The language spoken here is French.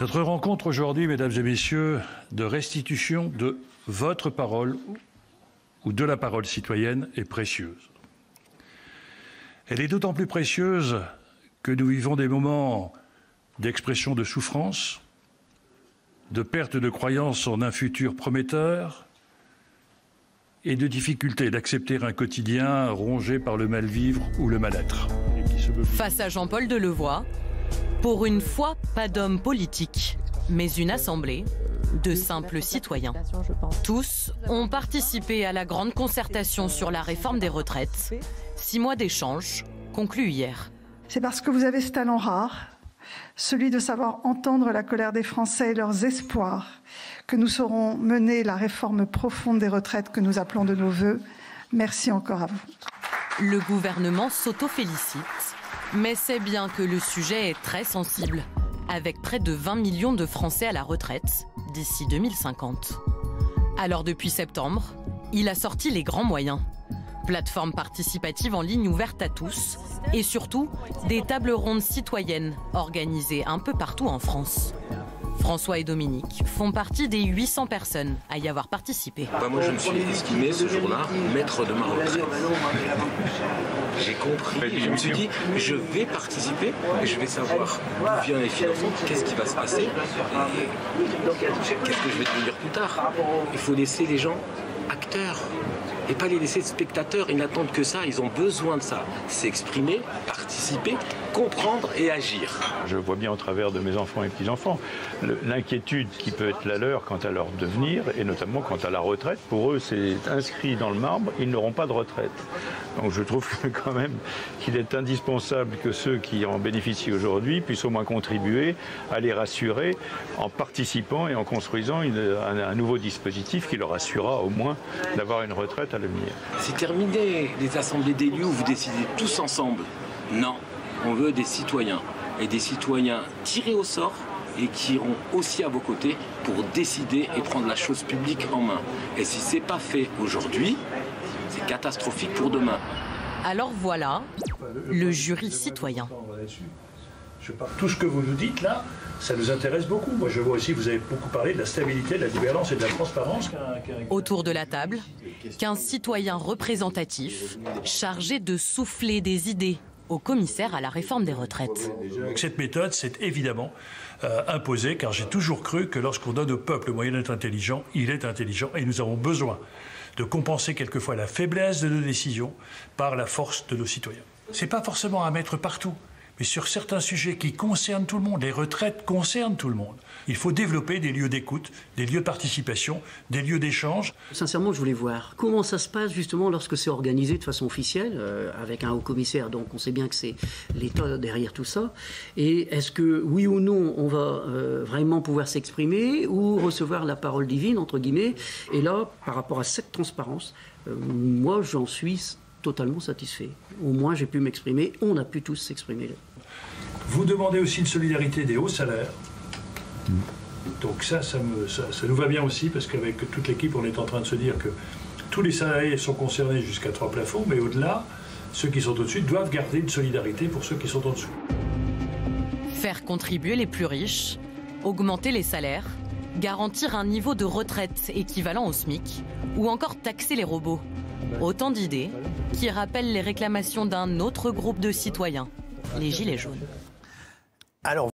Notre rencontre aujourd'hui, mesdames et messieurs, de restitution de votre parole ou de la parole citoyenne est précieuse. Elle est d'autant plus précieuse que nous vivons des moments d'expression de souffrance, de perte de croyance en un futur prometteur et de difficulté d'accepter un quotidien rongé par le mal-vivre ou le mal-être. Face à Jean-Paul Delevoye, pour une fois, pas d'homme politique, mais une assemblée de simples citoyens. Tous ont participé à la grande concertation sur la réforme des retraites. 6 mois d'échanges conclus hier. C'est parce que vous avez ce talent rare, celui de savoir entendre la colère des Français et leurs espoirs, que nous saurons mener la réforme profonde des retraites que nous appelons de nos vœux. Merci encore à vous. Le gouvernement s'auto-félicite, mais c'est bien que le sujet est très sensible, avec près de 20 millions de Français à la retraite d'ici 2050. Alors depuis septembre, il a sorti les grands moyens. Plateforme participative en ligne ouverte à tous et surtout des tables rondes citoyennes organisées un peu partout en France. François et Dominique font partie des 800 personnes à y avoir participé. Moi, je me suis estimé ce jour-là maître de ma retraite. J'ai compris, je me suis dit, je vais participer et je vais savoir d'où viennent les financements, qu'est-ce qui va se passer, qu'est-ce que je vais devenir plus tard. Il faut laisser les gens acteurs et pas les laisser spectateurs. Ils n'attendent que ça, ils ont besoin de ça. S'exprimer, participer, comprendre et agir. Je vois bien au travers de mes enfants et petits-enfants l'inquiétude qui peut être la leur quant à leur devenir et notamment quant à la retraite. Pour eux, c'est inscrit dans le marbre, ils n'auront pas de retraite. Donc je trouve quand même qu'il est indispensable que ceux qui en bénéficient aujourd'hui puissent au moins contribuer à les rassurer en participant et en construisant un nouveau dispositif qui leur assurera au moins d'avoir une retraite à l'avenir. C'est terminé les assemblées d'élus où vous décidez tous ensemble. Non, on veut des citoyens et des citoyens tirés au sort et qui iront aussi à vos côtés pour décider et prendre la chose publique en main. Et si ce n'est pas fait aujourd'hui, c'est catastrophique pour demain. Alors voilà, le jury citoyen. Tout ce que vous nous dites là, ça nous intéresse beaucoup. Moi je vois aussi, vous avez beaucoup parlé de la stabilité, de la gouvernance et de la transparence. Autour de la table, 15 citoyens représentatifs chargés de souffler des idées au commissaire à la réforme des retraites. Cette méthode, c'est évidemment imposée, car j'ai toujours cru que lorsqu'on donne au peuple le moyen d'être intelligent, il est intelligent et nous avons besoin de compenser quelquefois la faiblesse de nos décisions par la force de nos citoyens. Ce n'est pas forcément à mettre partout, mais sur certains sujets qui concernent tout le monde, les retraites concernent tout le monde. Il faut développer des lieux d'écoute, des lieux de participation, des lieux d'échange. Sincèrement, je voulais voir comment ça se passe justement lorsque c'est organisé de façon officielle, avec un haut commissaire, donc on sait bien que c'est l'État derrière tout ça. Et est-ce que, oui ou non, on va vraiment pouvoir s'exprimer ou recevoir la parole divine, entre guillemets. Et là, par rapport à cette transparence, moi j'en suis totalement satisfait. Au moins j'ai pu m'exprimer, on a pu tous s'exprimer. Vous demandez aussi une solidarité des hauts salaires. Donc ça nous va bien aussi, parce qu'avec toute l'équipe, on est en train de se dire que tous les salariés sont concernés jusqu'à 3 plafonds, mais au-delà, ceux qui sont au-dessus doivent garder une solidarité pour ceux qui sont en dessous. Faire contribuer les plus riches, augmenter les salaires, garantir un niveau de retraite équivalent au SMIC, ou encore taxer les robots. Autant d'idées qui rappellent les réclamations d'un autre groupe de citoyens, les Gilets jaunes. Alors,